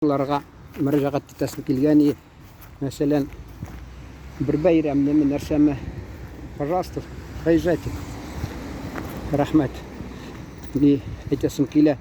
Ларга мөрәҗәгать итәсем килгән и, мәсәлән, бер бәйрәмне нәрсәме, пожалуйста, приезжайте. Рәхмәт. Ни әйтәсем килә.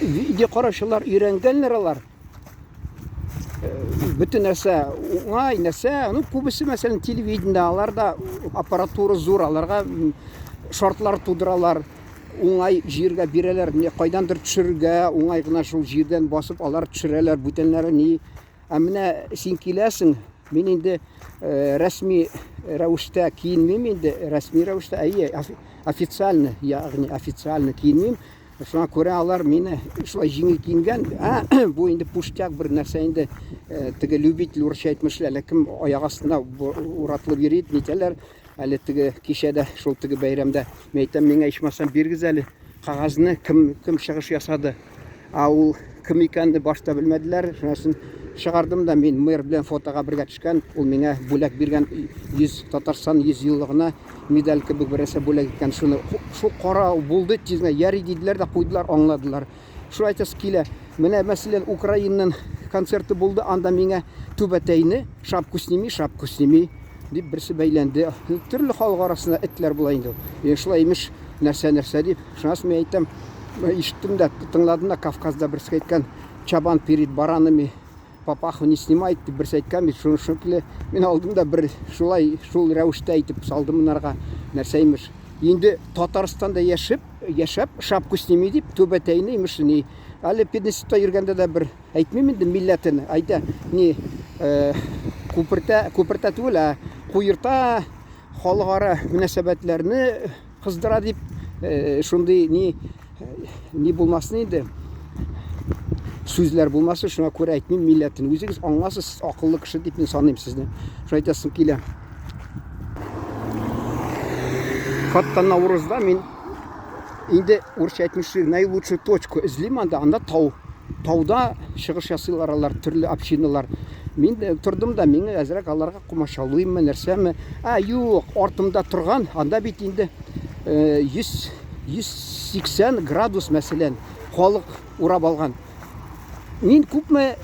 Видео караучылар өйрәнгәннәр алар. Бөтен нәрсә, уңай нәрсә, күбесе мәсәлән телевидениедә аларда аппаратура зур, аларга шартлар тудыралар. Уңай җиргә бирәләр, не кайдандыр төшерергә, уңай гына шул җирдән басып алар төшерәләр, бүтәннәре ни. Ә менә син киләсең, мин инде рәсми рәвештә киенмим инде, рәсми рәвештә, официально, ягъни официально киенмим. Шуңа күрә алар мине шулай җиңел киенгән. Бу инде пуштяк бер нәрсә инде, теге любитель урысча әйтмешләр, ләкин аяк астына уратылып йөри, нитәләр. Әле теге кичәдә шул теге бәйрәмдә мәйтәм миңа ичмасам биргез әле кагазны кем чыгыш ясады. Ул кем икәнне башта белмәделәр. Шунысын чыгардым да мин мэр белән фотога бергә төшкән. Ул миңа бүләк биргән 100 Татарстан 100 еллыгына медаль кебек берәрсә бүләк иткән. Шул кара булды тизне яри диделәр дә куйдылар, аңладылар. Шу әйтәс килә. Менә мәсәлән Украинаның концерты булды, анда миңа түбәтәйне шапку сними дип берсе бәйләнде. Төрле халык арасында этләр була инде. Шулай имеш нәрсә дип. Шунысын мин әйтәм, ишеттем дә, тыңладым да, Кавказда берсе әйткән, чабан перед баранами папаху не снимает дип берсе әйткән. Шуны мин алдым да бер шулай шул рәвештә әйтеп салдым монарга нәрсә имеш. Инде Татарстанда яшәп шапку сними дип түбәтәйне имеш ни. Әле пединститутта йөргәндә дә бер әйтмим инде милләтен. Әйтә ни күпертә түгел, куерта халыкара мөнәсәбәтләрне кыздыра дип шундый ни булмасын инде. Сүзләр булмасын, шуңа күрә әйтмим милләтен. Үзегез аңласыз, акыллы кеше дип мин саныйм сезне. Шулай әйтәсем килә. Хатта Наурызда мин инде урысча әйтмешли наилучшую точку эзлим, анда тауда чыгыш ясыйлар алар, төрле общиналар. Мин тордым да, миңа әзрәк аларга кумашалыйммы, нәрсәме? Юк, артымда торган, анда бит инде 180 градус мәсәлән, халык урап алган. Мин күпме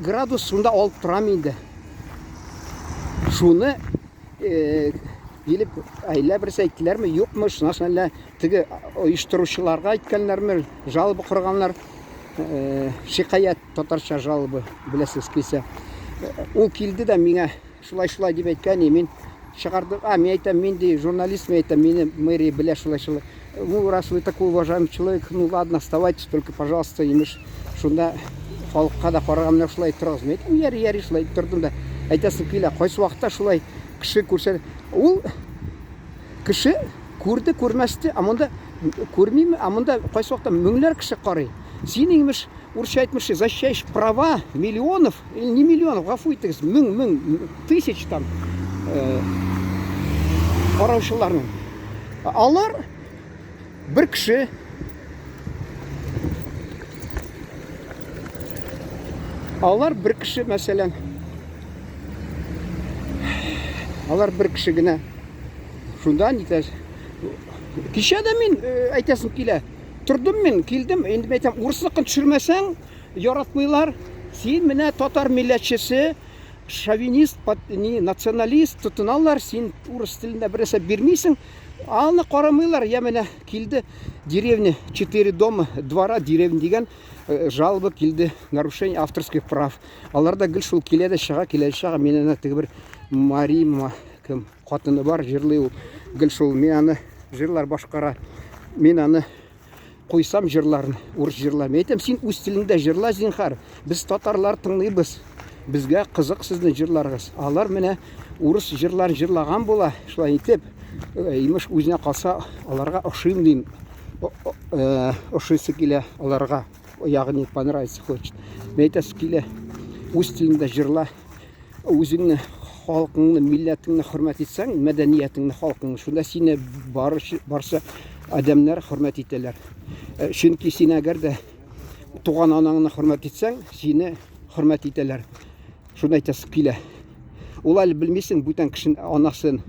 градус шунда алып торам инде. Шуны килеп берсе әйттеләрме, юкмы, шунысын әллә теге оештыручыларга әйткәннәрме, жалоба кырганнар, шикаят, татарча жалоба, беләсез килсә. Ул килде дә миңа шулай дип әйткән, мин чыгардым. Мин әйтәм, мин ди журналист, мин әйтәм, мине мэрия белә шулай. Раз вы такой уважаемый человек, ладно, оставайтесь, только, пожалуйста, имеш шунда халыкка да караганнар шулай торыгыз. Мин әйтәм, яри шулай тордым да. Әйтәсем килә, кайсы вакытта шулай кеше күрсә, ул кеше күрде, күрмәсте, монда күрмиме, монда кайсы вакытта меңләр кеше карый. Син имеш урысча әйтмешли, защищаешь права миллионов, или не миллионов, гафу итегез, мең, тысяч там караучыларның. Алар бер кеше мәсәлән, алар бер кеше генә шунда нитә. Кичәдә мин әйтәсем килә. Тордым мин, килдем, инде әйтәм, урыслыкны төшермәсәң яратмыйлар. Син менә татар милләтчесе, шовинист, националист тотыналар, син урыс телендә берәрсә бирмисең. Аны карамыйлар. Я менә килде деревня 4 дома, двора деревня дигән жалоба килде, нарушение авторских прав. Аларда гел шул килә дә чыга, менә теге бер Марима кем хатыны бар, җырлый ул. Гел шул мин аны җырлар башкара. Мин аны куйсам җырларын, урыс җырлар. Әйтәм, син үз телеңдә җырла зинһар. Без татарлар тыңлыйбыз. Безгә кызык сезнең җырларыгыз. Алар менә урыс җырлар җырлаган була. Шулай итеп, имеш үзенә калса, аларга ошыйм дим. Ошыйсы килә аларга. Ягъни понравится хочет. Әйтәс килә, үз телеңдә җырла. Үзеңне, халкыңны, милләтеңне хөрмәт итсәң, мәдәниятеңне, халкыңны, шунда сине барса адәмнәр хөрмәт итәләр. Чөнки син әгәр дә туган анаңны хөрмәт итсәң, сине хөрмәт итәләр. Шуны әйтәс килә. Ул әле белмисең, бүтән кешенең анасын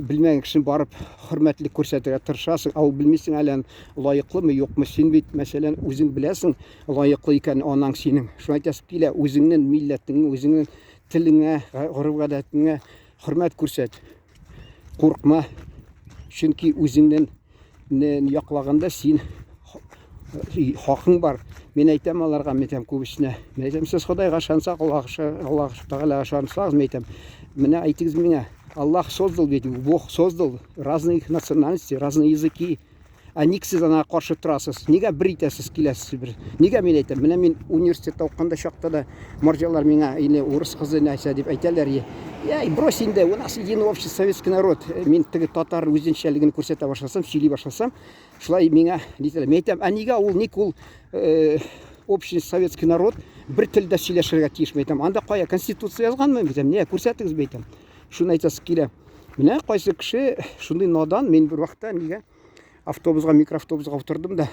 білмеген кішін барып хөрмәтлек күрсәтергә тырышасың, ал білмейсің әле лайыклымы, юкмы, син бит мәсәлән үзең беләсең лайыклы икән анаң синең. Шуңа әйтәсем килә, үзеңнең милләтеңне, үзеңнең телеңә, гореф-гадәтеңә хөрмәт күрсәт. Куркма, чөнки үзеңнән яклаганда син хакың бар. Мен әйтәм аларга, мен әйтәм күбесенә. Мен әйтәм, сез Худайга ышансак, Аллаһ Тәгаләгә ышансагыз, мен әйтәм, менә әйтегез миңа, Аллах создал ведь, Бог создал разных национальностей, разные языки. А ник сез ана каршы торасыз? Нигә бер итәсез, киләсез бер? Нигә мен әйтәм? Менә мин университетта укканда чакта да марҗалар миңа инде урыс кызы нәрсә дип әйтәләр. Я брось инде, у нас единый общий советский народ. Мин теге татар үзенчәлеген күрсәтә башласам, сөйли башласам, шулай миңа әйтәләр. Мен әйтәм, а нигә ул ник ул общий советский народ бер телдә сөйләшергә тиеш? Мен әйтәм, анда кая конституция язганмы? Мен әйтәм, не, күрсәтегез, мен әйтәм. Шуны әйтәсе килә. Менә кайсы кеше шундый надан, мен бер вакытта нигә автобусга, микроавтобусга утырдым да,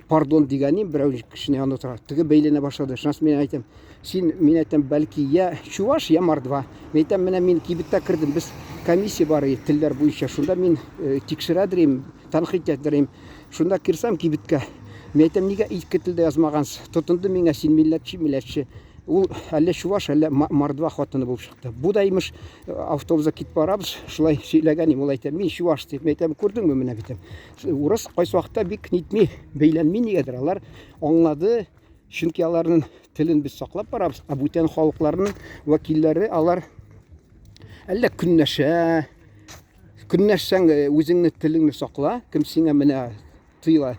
пардон дигәнем, берәү кешене янында тора. Теге бәйләнә башлады. Шунысы мен әйтәм, син, мен әйтәм, бәлки я чуваш, я мордва. Мен әйтәм, менә мин кибеттә кирдем, без комиссия бар иде телләр буенча. Шунда мин тикшерәдерим, танкыйть итәрим. Шунда кирсәм кибеткә. Мен әйтәм, нигә ике телдә язмагансыз? Тотынды миңа, син милләтче. Ул әллә чуваш, әллә мордва хатыны булып чыкты. Бу да имеш автобуска китеп барабыз, шулай сөйләгәнем. Ул әйтә, мин чуваш дип. Мен әйтәм, күрдеңме менә бит. Урыс кайсы вакытта бик нитми, бәйләнми нигәдер. Алар аңлады, чөнки аларның телен без саклап барабыз. А бүтән халыкларның вәкилләре алар әллә көннәшсәң үзеңнең телеңне сакла, кем сиңа менә тыя.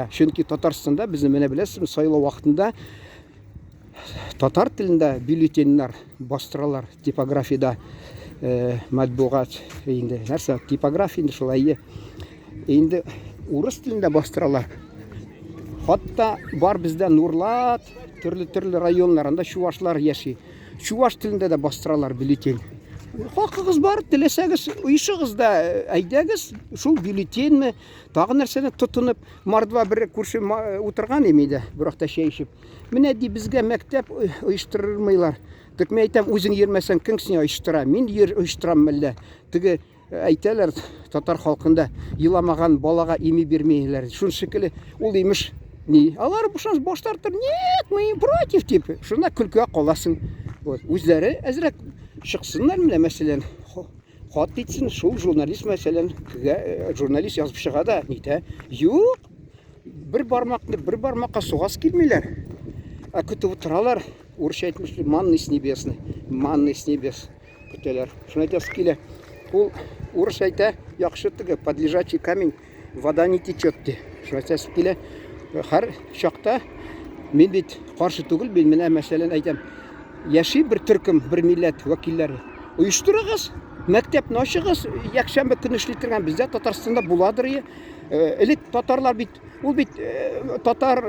Чөнки Татарстанда безне менә беләсез, сайлау вакытында татар телендә бюллетеньнар бастыралар, типографияда, матбугат инде. Нәрсә, типография инде шулай. Инде урыс телендә бастыралар. Хатта бар бездә Нурлат, төрле районнарында чувашлар яши. Чуваш телендә дә бастыралар бюллетень. Хакыгыз бар, теләсәгез, уйшыгыз да, әйдәгез, шул бюллетеньме, тагы нәрсәне тотынып, мордва бер күрше утырган иде, бер вакытта чәй ичеп. Менә ди безгә мәктәп оештырмыйлар. Тик мен әйтәм, үзең йөрмәсәң, кем сиңа оештыра? Мин оештырам мәллә. Теге әйтәләр, татар халкында еламаган балага ими бирмәйләр. Шун шикелле, ул имеш, ни? Алар бушан баш тартыр. Нет, мы против тип. Шуна көлкегә каласың. Вот, үзләре әзрәк чыксыннар менә мәсәлән, хат итсен, шул журналист мәсәлән, журналист язып чыга да, нитә? Юк. Бер бармакка сугас килмиләр. А көтеп утыралар, урысча әйтмешләр, манна с небес көтәләр. Шуны әйтәсе килә. Ул урысча әйтә, яхшы теге подлежачий камень, вода не течет ди. Шуны әйтәсе килә. Һәр чакта мин бит каршы түгел, мин менә мәсәлән әйтәм, яши бер төркем, бер милләт вәкилләре. Оештырыгыз, мәктәпне ачыгыз, якшәмбе көне эшли торган бездә Татарстанда буладыр. Элек татарлар бит, ул бит татар,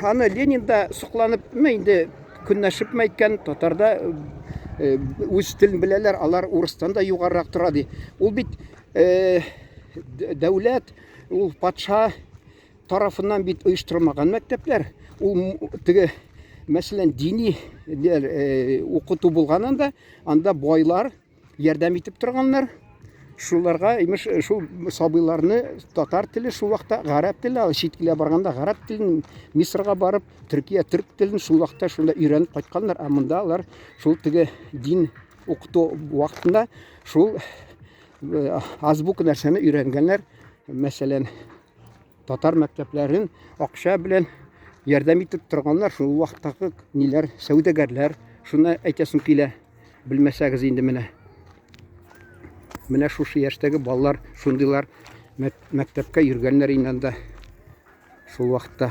аны Ленинда сокланып, инде көннәшеп әйткән, татарда үз телен беләләр, алар урыстан да югарырак тора ди. Ул бит дәүләт, ул патша тарафыннан бит оештырылмаган мәктәпләр. Ул теге мәсәлән дини укыту булганында, анда байлар ярдәм итеп торганнар. Шуларга имеш шул сабыйларны татар теле шул вакытта гарәп теле, читкилә барганда гарәп телен, Мисырга барып, Төркия түрк телен шул вакытта шунда өйрәнеп кайтканнар. А монда алар шул теге дин укыту вакытында шул азбук нәрсәне өйрәнгәннәр. Мәсәлән, татар мәктәпләрен акча белән ярдәм итеп торганнар. Шул вакыттагы ниләр, сәүдәгәрләр. Шуны әйтәсем килә, белмәсәгез инде менә. Менә шушы яшьтәге балалар шундыйлар мәктәпкә йөргәннәр инде. Шул вакытта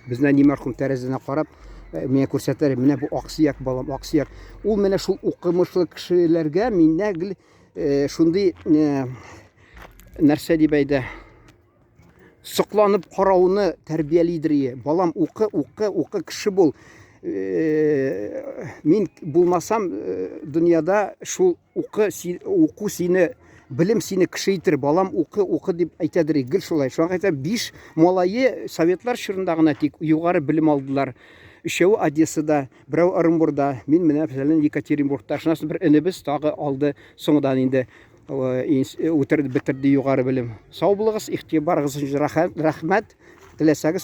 безне ни мәрхүм тәрәзәне карап, миңа күрсәтәләр, менә бу аксыяк балам, аксыяк. Ул менә шул укымышлы кешеләргә миннәгел шундый нәрсә дип әйтә. Сокланып карауны тәрбиялидер. Балам, укы, кеше бул. Мин булмасам дөньяда шул уку сине, билим сине кеше итер. Балам, укы дип әйтәдер. Гел шулай. Шуңа әйтә, 5 малайы Советлар чорында гына тик югары билим алдылар. Өчәү Одессада, берәү Орынбурда, мин менә фәлән Екатеринбургта. Шунысы бер инебез тагы алды соңдан инде. үтерде, битерде югары белем. Сау булыгыз, игътибарыгыз өчен рәхмәт. Теләсәгез,